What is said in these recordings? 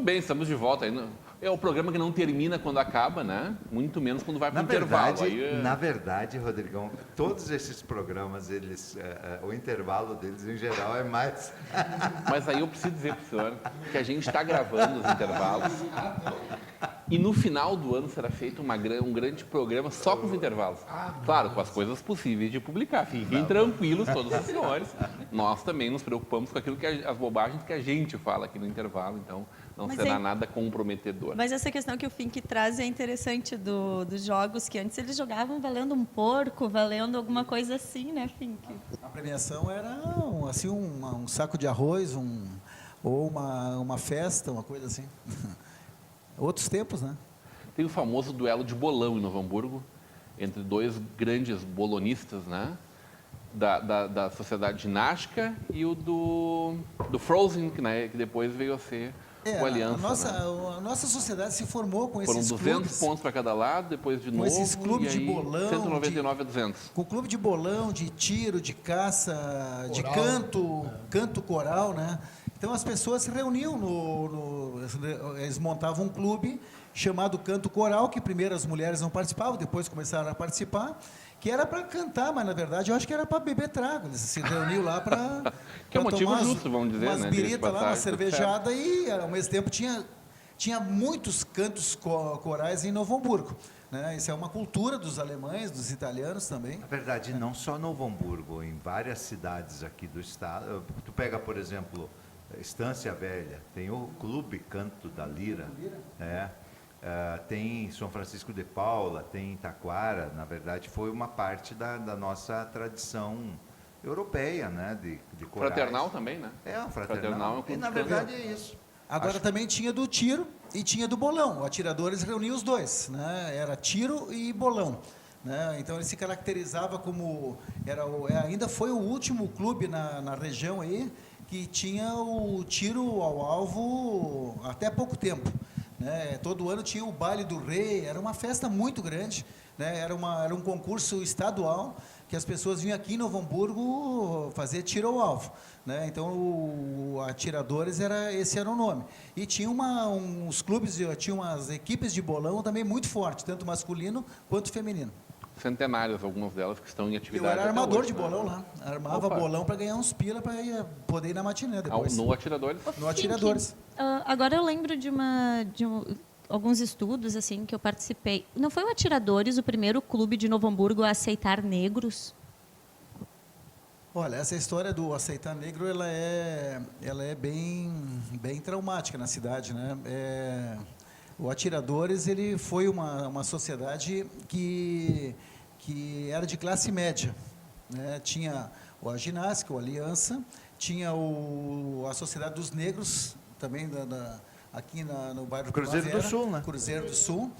bem, estamos de volta. É o programa que não termina quando acaba, né? Muito menos quando vai para o intervalo. Na verdade, Rodrigão, todos esses programas, o intervalo deles, em geral, é mais... Mas aí eu preciso dizer para o senhor que a gente está gravando os intervalos e no final do ano será feito um grande programa só com os intervalos. Claro, com as coisas possíveis de publicar. Fiquem tranquilos, todos os senhores. Nós também nos preocupamos com aquilo as bobagens que a gente fala aqui no intervalo, então não será nada comprometedor. Mas essa questão que o Fink traz é interessante dos jogos, que antes eles jogavam valendo um porco, valendo alguma coisa assim, né, Fink? A premiação era assim, um saco de arroz, ou uma festa, uma coisa assim. Outros tempos, né? Tem o famoso duelo de bolão em Novo Hamburgo, entre dois grandes bolonistas, né? Da Sociedade Ginástica e o do Frozen, né? Que depois veio a ser o Aliança. A nossa sociedade se formou com Foram esses 200 clubes, pontos para cada lado, depois de novo, esses clubes de bolão, 199 a 200. Com clube de bolão, de tiro, de caça, coral, de canto coral, né? Então as pessoas se reuniam, eles montavam um clube chamado Canto Coral, que primeiro as mulheres não participavam, depois começaram a participar, que era para cantar, mas na verdade eu acho que era para beber trago. Eles se reuniam lá para que é um motivo justo, vamos dizer, umas né? biritas lá, uma cervejada, e ao mesmo tempo tinha muitos cantos corais em Novo Hamburgo. Né? Isso é uma cultura dos alemães, dos italianos também. Na verdade, não só Novo Hamburgo, em várias cidades aqui do estado. Tu pega, por exemplo, Estância Velha, tem o Clube Canto da Lira, tem São Francisco de Paula, tem Taquara. Na verdade, foi uma parte da nossa tradição europeia, né, de corais. Fraternal também, né? O fraternal. E, na verdade, é isso. Agora também tinha do tiro e tinha do bolão. O Atiradores reunia os dois, né? Era tiro e bolão. Né? Então ele se caracterizava como... ainda foi o último clube na região aí que tinha o tiro ao alvo até pouco tempo. Né? Todo ano tinha o Baile do Rei, era uma festa muito grande, né? Era um concurso estadual que as pessoas vinham aqui em Novo Hamburgo fazer tiro ao alvo. Né? Então, o Atiradores, esse era o nome. E tinha uns clubes, tinha umas equipes de bolão também muito fortes, tanto masculino quanto feminino. Centenárias, algumas delas que estão em atividade. Eu era armador hoje, de bolão lá. Armava bolão para ganhar uns pila para poder ir na matiné depois. No Atiradores? No Atiradores. Agora eu lembro de alguns estudos assim que eu participei. Não foi o Atiradores o primeiro clube de Novo Hamburgo a aceitar negros? Olha, essa história do aceitar negro, ela é bem traumática na cidade, né? O Atiradores, ele foi uma sociedade que era de classe média, né? Tinha a ginástica, a Aliança, tinha a Sociedade dos Negros, também aqui no bairro Cruzeiro do Sul, né? Cruzeiro do Sul.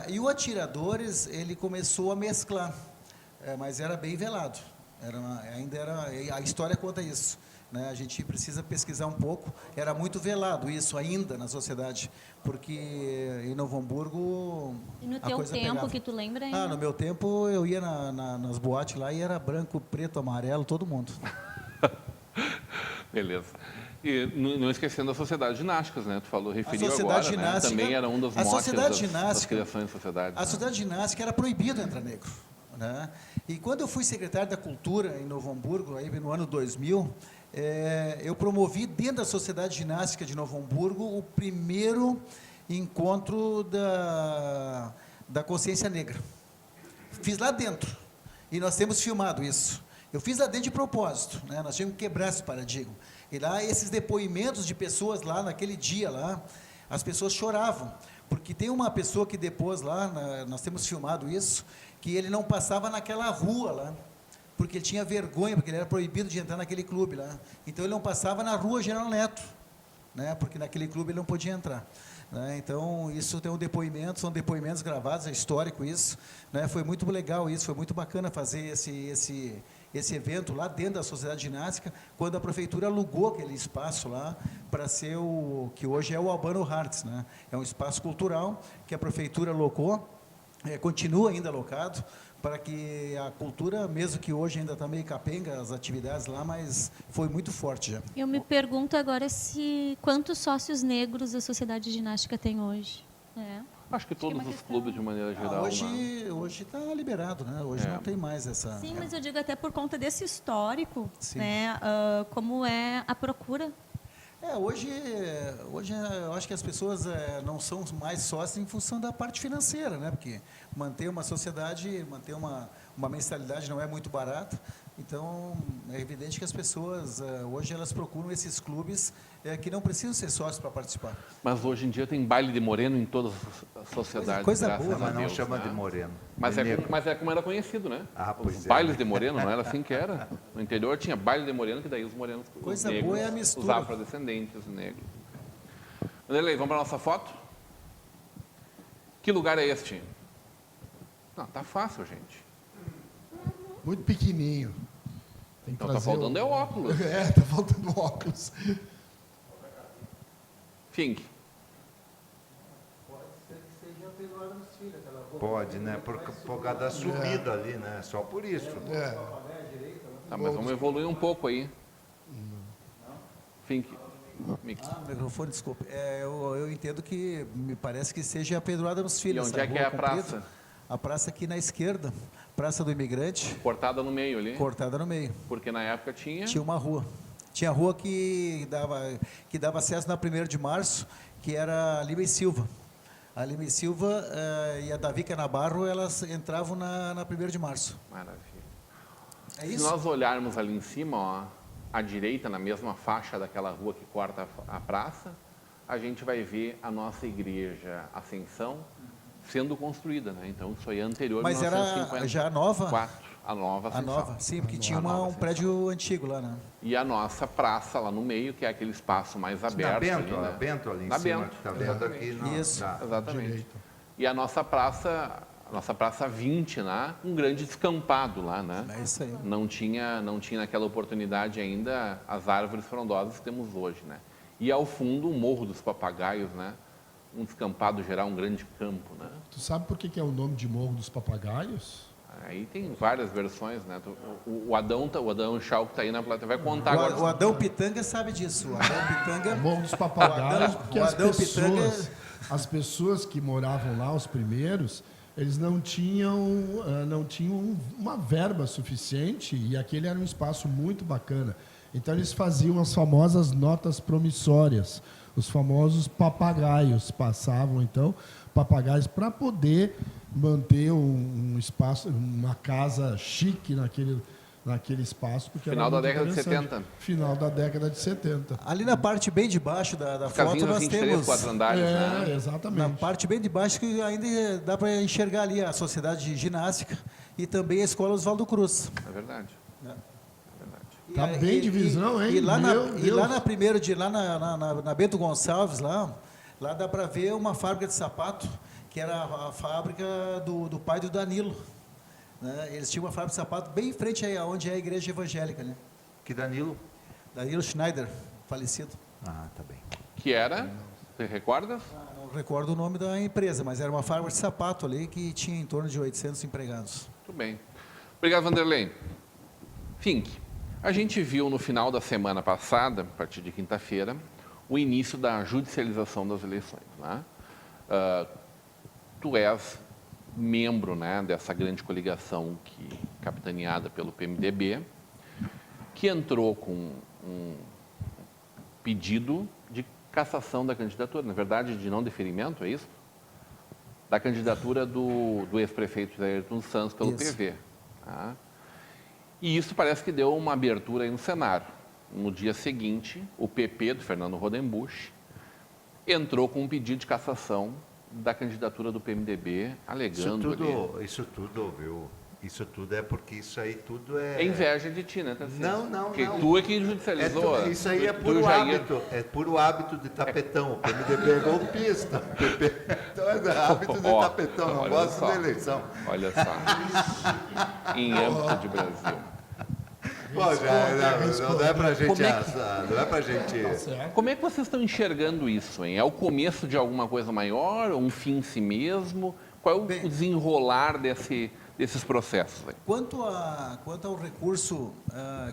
E o Atiradores, ele começou a mesclar, mas era bem velado. A história conta isso. Né? A gente precisa pesquisar um pouco. Era muito velado isso ainda na sociedade, porque em Novo Hamburgo e no a teu coisa tempo pegava. Que tu lembra ainda? No meu tempo eu ia nas boates lá e era branco, preto, amarelo, todo mundo. Beleza. E não esquecendo a Sociedade Ginásticas, né? Tu referiu agora, né? Também era um dos motes das criações da sociedade. A Sociedade Ginástica era proibido entrar negro. Né? E quando eu fui secretário da Cultura em Novo Hamburgo, aí no ano 2000, eu promovi dentro da Sociedade Ginástica de Novo Hamburgo o primeiro encontro da consciência negra. Fiz lá dentro, e nós temos filmado isso. Eu fiz lá dentro de propósito, né? Nós tínhamos que quebrar esse paradigma. E lá, esses depoimentos de pessoas lá, naquele dia lá, as pessoas choravam, porque tem uma pessoa que depois lá, nós temos filmado isso, que ele não passava naquela rua lá, porque ele tinha vergonha, porque ele era proibido de entrar naquele clube lá. Então, ele não passava na rua General Neto, né? Porque naquele clube ele não podia entrar. Né? Então, isso tem um depoimento, são depoimentos gravados, é histórico isso. Né? Foi muito legal isso, foi muito bacana fazer esse evento lá dentro da Sociedade Ginástica, quando a prefeitura alugou aquele espaço lá para ser o que hoje é o Albano Hartz, né? É um espaço cultural que a prefeitura alocou, continua ainda alocado para que a cultura, mesmo que hoje ainda está meio capenga as atividades lá, mas foi muito forte já. Eu me pergunto agora quantos sócios negros a Sociedade de Ginástica tem hoje. Acho que todos os clubes, de maneira geral. Hoje está liberado, né? Hoje não tem mais essa... Sim, mas eu digo até por conta desse histórico, Sim. né? Como é a procura. Hoje eu acho que as pessoas não são mais sócias em função da parte financeira, né? Porque manter uma sociedade, manter uma mensalidade não é muito barata. Então, é evidente que as pessoas, hoje, elas procuram esses clubes que não precisam ser sócios para participar. Mas hoje em dia tem baile de moreno em todas as sociedades. Coisa graças boa, a Mas não Deus, chama né? de moreno. Mas negro. é como era conhecido, né? Pois Os é. bailes de moreno, não era assim que era? No interior tinha baile de moreno, que daí os morenos, os Coisa negros, boa é a os mistura. afrodescendentes, os negros. Vanderlei, vamos para a nossa foto? Que lugar é este? Não, tá fácil, gente. Muito pequenininho. Tem que Então tá trazer faltando o óculos. Tá faltando óculos. Fink. Pode, né? Por causa da subida ali, né? Só por isso. Tá, mas vamos evoluir um pouco aí. Fink. Microfone, desculpe. Eu entendo que me parece que seja a Pedroada nos Filhos. E onde é que é a praça? A praça aqui na esquerda, Praça do Imigrante, Cortada no meio ali. cortada no meio. Porque na época tinha... Tinha uma rua. Tinha rua que dava acesso na 1º de março, que era a Lima e Silva. A Lima e Silva e a Davi Canabarro, elas entravam na 1º de março. Maravilha. É Se isso? nós olharmos ali em cima, ó, à direita, na mesma faixa daquela rua que corta a praça, a gente vai ver a nossa igreja Ascensão sendo construída, né? Então, isso aí é anterior a Mas era 1954. já a nova? A nova A Ascensão. nova, sim, porque tinha A nova um Ascensão. prédio antigo lá, né? E a nossa praça lá no meio, que é aquele espaço mais aberto. Na Bento, ali, né? a Bento ali em Na cima, Bento. que está vendo aqui. Isso. Exatamente. Direito. E a nossa praça 20, né? Um grande descampado lá, né? É isso aí. Não tinha naquela oportunidade ainda as árvores frondosas que temos hoje, né? E ao fundo, o Morro dos Papagaios, né? Um descampado geral, um grande campo, né? Tu sabe por que é o nome de Morro dos Papagaios? Aí tem várias versões, né? O Adão Chau, que está aí na plateia, vai contar agora. O Adão Pitanga sabe disso. O Adão Pitanga... Morro dos Papagaios, porque o as Adão as pessoas que moravam lá, os primeiros, eles não tinham uma verba suficiente e aquele era um espaço muito bacana. Então eles faziam as famosas notas promissórias, os famosos papagaios, passavam então papagaios para poder manter um espaço, uma casa chique naquele espaço. Porque Final era da muito década de interessante. 70. Final da década de 70. Ali na parte bem de baixo da foto, Casinhas nós assim, 3, temos... 4 andares, né? Exatamente. Na parte bem de baixo, que ainda dá para enxergar ali a Sociedade de Ginástica e também a Escola Oswaldo Cruz. É verdade. Né? É verdade. Tá bem de visão, hein? E lá Meu Deus. na primeiro dia, lá na Bento Gonçalves, lá dá para ver uma fábrica de sapato, que era a fábrica do pai do Danilo. Né? Eles tinham uma fábrica de sapato bem em frente aí, onde é a igreja evangélica. Né? Que Danilo? Danilo Schneider, falecido. Ah, tá bem. Que era, você recorda? Não recordo o nome da empresa, mas era uma fábrica de sapato ali que tinha em torno de 800 empregados. Muito bem. Obrigado, Vanderlei. Fink, a gente viu no final da semana passada, a partir de quinta-feira, o início da judicialização das eleições. Né? Tu és membro, né, dessa grande coligação capitaneada pelo PMDB, que entrou com um pedido de cassação da candidatura, na verdade, de não deferimento, é isso? Da candidatura do ex-prefeito Ayrton Santos pelo Isso. PV. Tá? E isso parece que deu uma abertura aí no cenário. No dia seguinte, o PP, do Fernando Rodenbusch, entrou com um pedido de cassação da candidatura do PMDB, alegando Isso tudo, viu? Isso tudo é porque isso aí tudo é... É inveja de ti, né, Tarcísio? Não. Porque tu é que judicializou. Isso aí é Tu puro já ia- hábito. É puro hábito de tapetão. O PMDB é golpista. Então é hábito de Ó, tapetão. Não olha gosto só. da eleição. Olha só. Em âmbito de Brasil. Pô, não é pra gente Como é que- assar, não é pra gente... Certo? Como é que vocês estão enxergando isso, hein? É o começo de alguma coisa maior, um fim em si mesmo? Qual é o Bem- desenrolar desses processos? Quanto ao recurso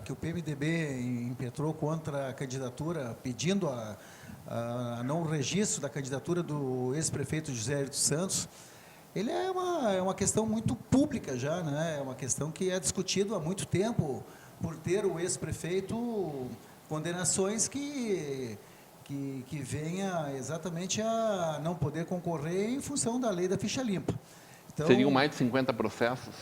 que o PMDB impetrou contra a candidatura, pedindo a não registro da candidatura do ex-prefeito José Ayrton Santos, ele é uma questão muito pública já, né? É uma questão que é discutida há muito tempo, por ter o ex-prefeito condenações que venha exatamente a não poder concorrer em função da lei da ficha limpa. Então, Seriam mais de 50 processos?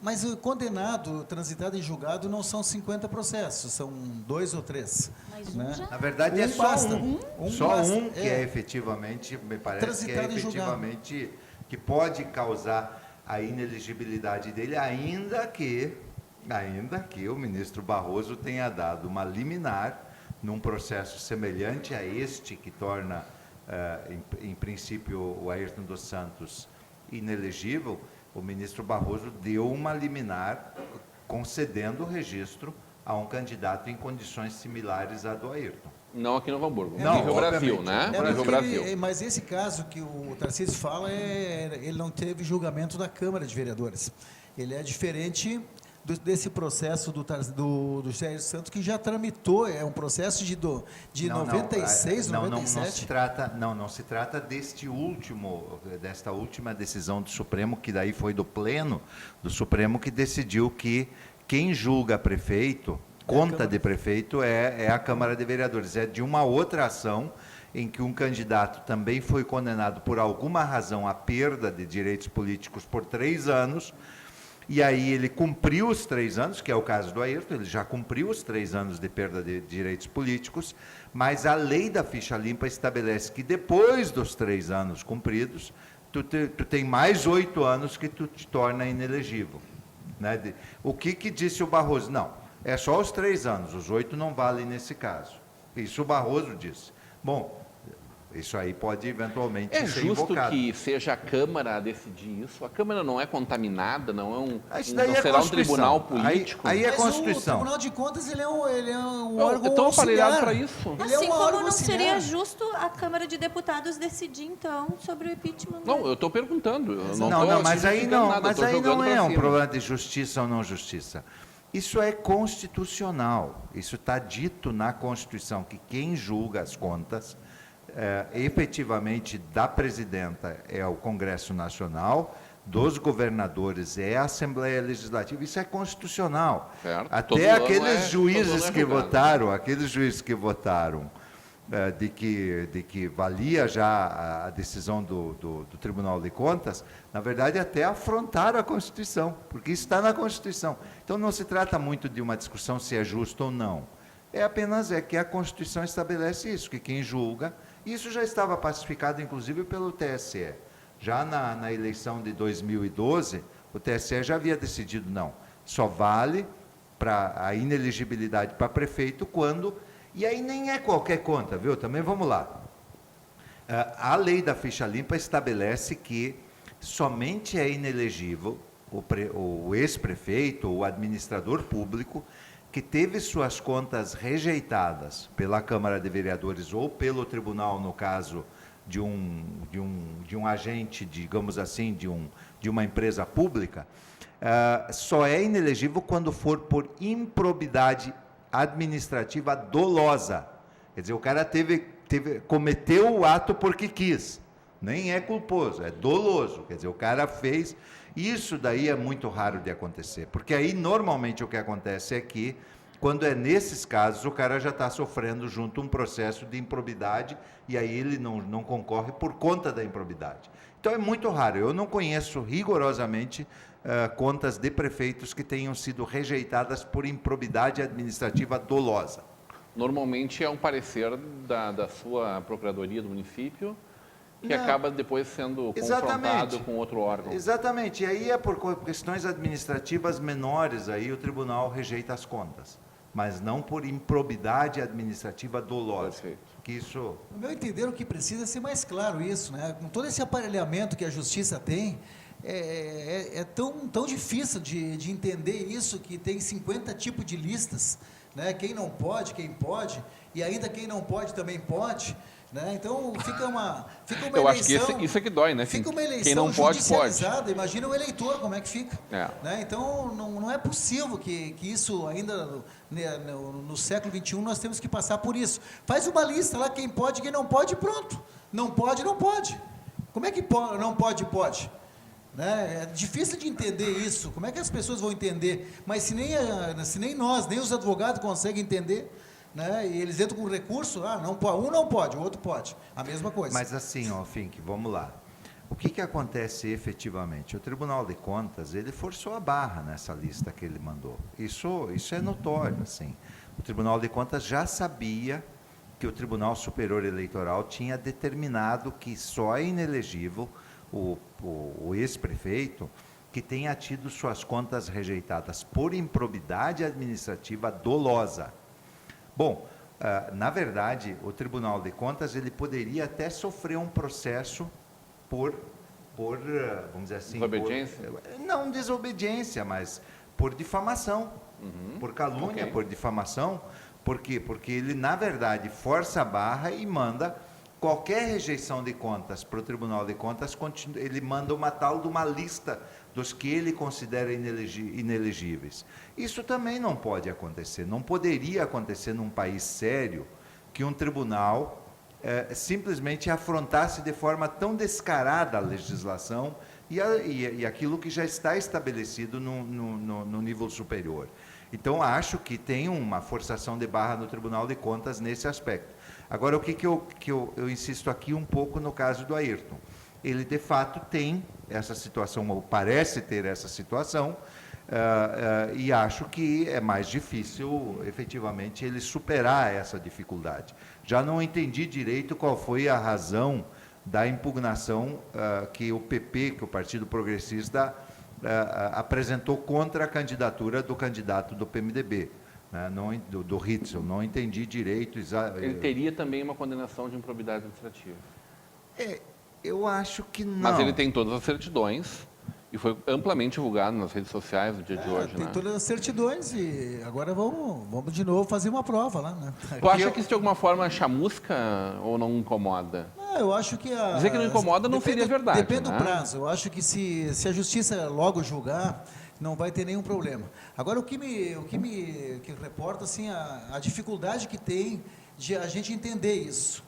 mas o condenado, transitado em julgado, não são 50 processos, são 2 ou 3. Mas né? já... Na verdade, é só basta. um. Só basta. um que é efetivamente, me parece que é Transitado em julgado. efetivamente, que pode causar a inelegibilidade dele, ainda que o ministro Barroso tenha dado uma liminar num processo semelhante a este, que torna, em princípio, o Ayrton dos Santos inelegível. O ministro Barroso deu uma liminar concedendo o registro a um candidato em condições similares à do Ayrton. Não aqui no Novo Hamburgo, Não, nível Brasil, obviamente. né? É, Nível Brasil. mas esse caso que o Tarcísio fala, ele não teve julgamento da Câmara de Vereadores. Ele é diferente desse processo do José Ayrton Santos, que já tramitou, é um processo de 96, 97. Não se trata desta última decisão do Supremo, que daí foi do Pleno do Supremo, que decidiu que quem julga prefeito, conta de prefeito, é a Câmara de Vereadores. É de uma outra ação em que um candidato também foi condenado por alguma razão à perda de direitos políticos por 3 anos, e aí ele cumpriu os 3 anos, que é o caso do Ayrton, ele já cumpriu os 3 anos de perda de direitos políticos, mas a lei da ficha limpa estabelece que depois dos 3 anos cumpridos, tu tem mais 8 anos que tu te torna inelegível. Né? O que disse o Barroso? Não, é só os 3 anos, os 8 não valem nesse caso. Isso o Barroso disse. Bom, isso aí pode eventualmente É ser justo invocado. que seja a Câmara a decidir isso? A Câmara não é contaminada, não é Isso não daí é será um Constituição. tribunal político? Aí é Mas o Constituição. Tribunal de Contas, ele é um Não, órgão é tão aparelhado auxiliar. para isso. Ele é Assim um como órgão não auxiliar. seria justo a Câmara de Deputados decidir, então, sobre o impeachment. Não, eu estou perguntando. Eu Não, tô mas aí justificando não, nada, eu mas tô aí jogando não pra é um cima. problema de justiça ou não justiça. Isso é constitucional. Isso está dito na Constituição, que quem julga as contas, efetivamente, da presidenta é o Congresso Nacional, dos governadores é a Assembleia Legislativa. Isso é constitucional. Certo. Todo Até ano aqueles todo juízes ano é que julgado. votaram de que valia já a decisão do Tribunal de Contas, na verdade até afrontaram a Constituição, porque isso está na Constituição. Então não se trata muito de uma discussão se é justo ou não. É apenas que a Constituição estabelece isso, que quem julga, isso já estava pacificado inclusive pelo TSE. Já na eleição de 2012, o TSE já havia decidido, não, só vale para a inelegibilidade para prefeito quando... E aí nem é qualquer conta, viu? Também vamos lá. A lei da ficha limpa estabelece que somente é inelegível o ex-prefeito ou o administrador público que teve suas contas rejeitadas pela Câmara de Vereadores ou pelo tribunal, no caso de um agente, digamos assim, de uma empresa pública, só é inelegível quando for por improbidade administrativa dolosa. Quer dizer, o cara cometeu o ato porque quis. Nem é culposo, é doloso. Quer dizer, o cara fez... Isso daí é muito raro de acontecer, porque aí normalmente o que acontece é que, quando é nesses casos, o cara já está sofrendo junto um processo de improbidade e aí ele não concorre por conta da improbidade. Então é muito raro. Eu não conheço rigorosamente contas de prefeitos que tenham sido rejeitadas por improbidade administrativa dolosa. Normalmente é um parecer da sua procuradoria do município que acaba depois sendo confrontado com outro órgão. Exatamente. E aí é por questões administrativas menores, aí o tribunal rejeita as contas, mas não por improbidade administrativa dolosa. Perfeito. Que isso... No meu entender, o que precisa é ser mais claro isso, né? Com todo esse aparelhamento que a justiça tem, é tão difícil de entender isso, que tem 50 tipos de listas, né? Quem não pode, quem pode, e ainda quem não pode também pode, né? Então fica uma Eu acho eleição, que isso é que dói, né? fica uma eleição Quem não pode, pode. judicializada. Imagina o eleitor como é que fica, É. né? Então não é possível que isso ainda no século XXI nós temos que passar por isso. Faz uma lista lá, quem pode, quem não pode, pronto. Não pode, não pode. Como é que não pode, pode? Né? É difícil de entender isso. Como é que as pessoas vão entender? Mas se nem nós, nem os advogados conseguem entender, né? E eles entram com recurso, não pode, um não pode, o outro pode. A mesma coisa. Mas assim, Fink, vamos lá. O que acontece efetivamente? O Tribunal de Contas, ele forçou a barra nessa lista que ele mandou. Isso é notório, assim. O Tribunal de Contas já sabia que o Tribunal Superior Eleitoral tinha determinado que só é inelegível o ex-prefeito que tenha tido suas contas rejeitadas por improbidade administrativa dolosa. Bom, na verdade, o Tribunal de Contas ele poderia até sofrer um processo por vamos dizer assim... Desobediência? Não desobediência, mas por difamação, por calúnia, Ok. por difamação. Por quê? Porque ele, na verdade, força a barra e manda qualquer rejeição de contas para o Tribunal de Contas, ele manda uma tal de uma lista dos que ele considera inelegíveis. Isso também não pode acontecer, não poderia acontecer num país sério que um tribunal simplesmente afrontasse de forma tão descarada a legislação e aquilo que já está estabelecido no nível superior. Então, acho que tem uma forçação de barra no Tribunal de Contas nesse aspecto. Agora, o que eu insisto aqui um pouco no caso do Ayrton. Ele, de fato, tem essa situação, ou parece ter essa situação, e acho que é mais difícil, efetivamente, ele superar essa dificuldade. Já não entendi direito qual foi a razão da impugnação que o PP, que o Partido Progressista, apresentou contra a candidatura do candidato do PMDB, né, do Ritzel. Não entendi direito. Ele teria também uma condenação de improbidade administrativa. Eu acho que não. Mas ele tem todas as certidões e foi amplamente divulgado nas redes sociais no dia de hoje. Tem Né? todas as certidões e agora vamos de novo fazer uma prova lá, né? Tu acha que isso de alguma forma chamusca ou não incomoda? Eu acho que Dizer que não incomoda não seria verdade, Depende né? do prazo. Eu acho que se a justiça logo julgar, não vai ter nenhum problema. Agora, o que reporta assim, a dificuldade que tem de a gente entender isso.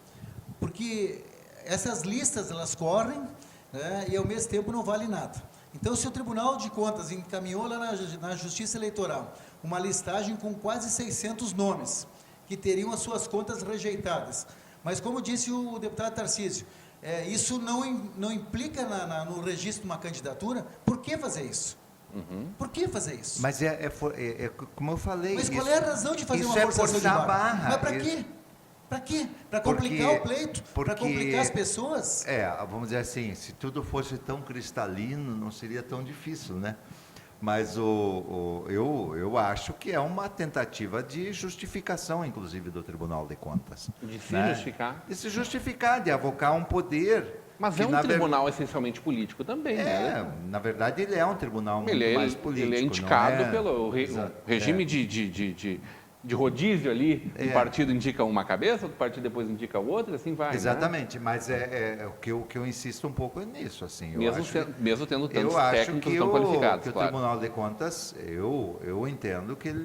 Porque essas listas, elas correm, né, e ao mesmo tempo não vale nada. Então, se o Tribunal de Contas encaminhou lá na Justiça Eleitoral uma listagem com quase 600 nomes, que teriam as suas contas rejeitadas, mas como disse o deputado Tarcísio, isso não implica no registro de uma candidatura, por que fazer isso? Por que fazer isso? Mas como eu falei... Mas qual é a razão de fazer isso uma forçação de forçar a barra? barra. Mas para quê? Para quê? Para complicar o pleito? Para complicar as pessoas? Vamos dizer assim, se tudo fosse tão cristalino, não seria tão difícil, né? Mas eu acho que é uma tentativa de justificação, inclusive, do Tribunal de Contas. De se né? justificar. De se justificar, de avocar um poder... Mas que, é um tribunal essencialmente político também, né? Na verdade, ele é um tribunal muito Ele mais político. Ele é indicado não é? pelo regime de rodízio ali. Um partido indica uma cabeça, outro partido depois indica o outro, e assim vai. Exatamente, né? Mas o que eu insisto um pouco nisso. Assim, mesmo tendo tantos eu acho técnicos que tão qualificados, que o claro. Tribunal de Contas, eu entendo que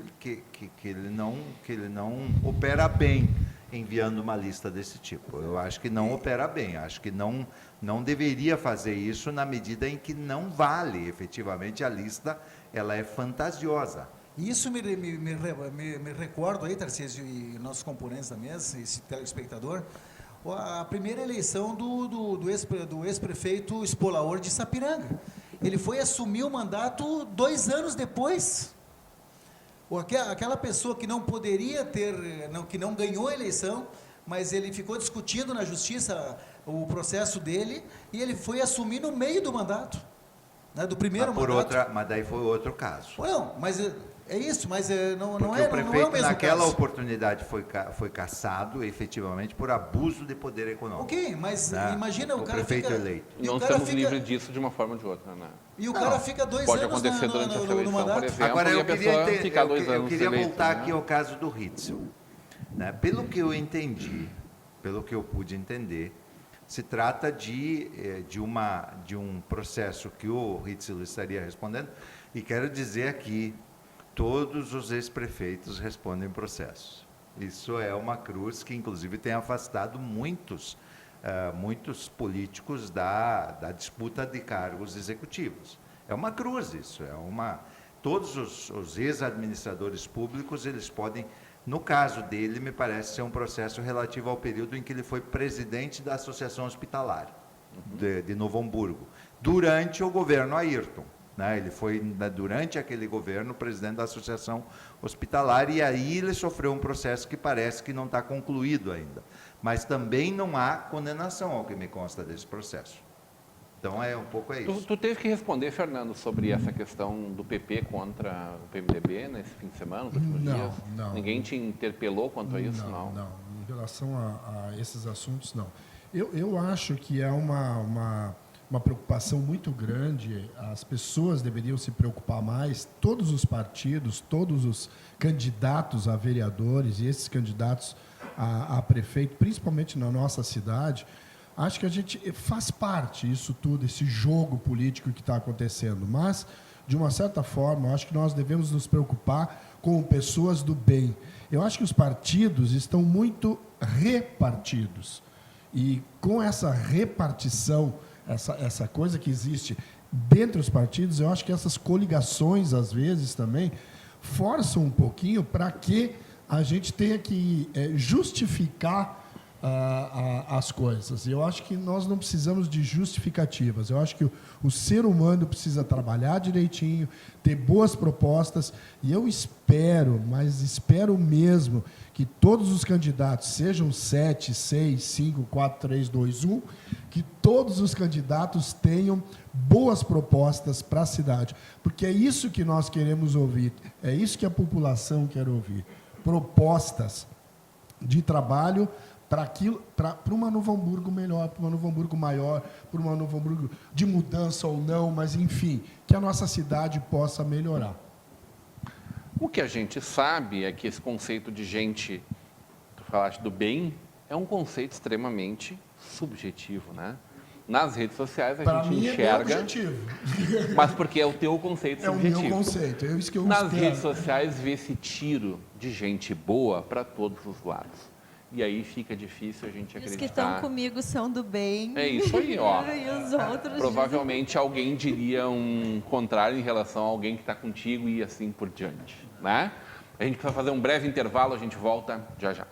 ele não opera bem enviando uma lista desse tipo. Eu acho que não opera bem, acho que não deveria fazer isso na medida em que não vale, efetivamente, a lista, ela é fantasiosa. Isso me recordo aí, Tarcísio, e nossos componentes da mesa, esse telespectador, a primeira eleição do ex-prefeito Espolaor de Sapiranga. Ele foi assumir o mandato 2 anos depois. Aquela pessoa que não poderia que não ganhou a eleição, mas ele ficou discutindo na justiça o processo dele, e ele foi assumir no meio do mandato, né, do primeiro mandato. Mas daí foi outro caso. Não, mas É isso, mas não Porque é o prefeito, o mesmo naquela caso. oportunidade, foi caçado efetivamente por abuso de poder econômico. Ok, mas Né? imagina o cara prefeito fica... eleito. E Não o cara estamos fica, livres disso de uma forma ou de outra, né? e o cara fica 2 Pode anos acontecer durante essa no eleição, por mandato. exemplo, Agora, e a eu queria, pessoa ficar 2 eu anos queria eleito, voltar né? aqui ao caso do Ritzel. Né? Pelo que eu entendi, pelo que eu pude entender, se trata de um processo que o Ritzel estaria respondendo, e quero dizer aqui, todos os ex-prefeitos respondem processos. Isso é uma cruz que, inclusive, tem afastado muitos políticos da disputa de cargos executivos. É uma cruz isso, todos os ex-administradores públicos, eles podem, no caso dele, me parece ser um processo relativo ao período em que ele foi presidente da Associação Hospitalar de Novo Hamburgo, durante o governo Ayrton. Né? Ele foi, durante aquele governo, presidente da Associação Hospitalar, e aí ele sofreu um processo que parece que não está concluído ainda. Mas também não há condenação, ao que me consta desse processo. Então, um pouco isso. Tu teve que responder, Fernando, sobre essa questão do PP contra o PMDB nesse fim de semana, nos últimos dias? Não. Ninguém te interpelou quanto a isso, Não. Em relação a esses assuntos, não. Eu acho que é uma preocupação muito grande, as pessoas deveriam se preocupar mais, todos os partidos, todos os candidatos a vereadores e esses candidatos a prefeito, principalmente na nossa cidade, acho que a gente faz parte isso tudo, esse jogo político que está acontecendo, mas, de uma certa forma, eu acho que nós devemos nos preocupar com pessoas do bem. Eu acho que os partidos estão muito repartidos, e com essa repartição, essa coisa que existe dentro dos partidos, eu acho que essas coligações, às vezes, também, forçam um pouquinho para que a gente tenha que justificar as coisas. Eu acho que nós não precisamos de justificativas. Eu acho que o ser humano precisa trabalhar direitinho, ter boas propostas, e eu espero, mas espero mesmo, que todos os candidatos, sejam 7, 6, 5, 4, 3, 2, 1, que todos os candidatos tenham boas propostas para a cidade, porque é isso que nós queremos ouvir, é isso que a população quer ouvir, propostas de trabalho para uma Novo Hamburgo melhor, para uma Novo Hamburgo maior, para uma Novo Hamburgo de mudança ou não, mas, enfim, que a nossa cidade possa melhorar. O que a gente sabe é que esse conceito de gente, tu falaste do bem, é um conceito extremamente subjetivo, né? Nas redes sociais a gente mim enxerga, é objetivo. mas porque é o teu conceito É o subjetivo. meu conceito, é isso que eu Nas espero. redes sociais vê esse tiro de gente boa para todos os lados. E aí fica difícil a gente Os acreditar. que estão comigo são do bem. É isso aí, ó. E os outros... Provavelmente alguém diria um contrário em relação a alguém que está contigo e assim por diante, né? A gente precisa fazer um breve intervalo, a gente volta já já.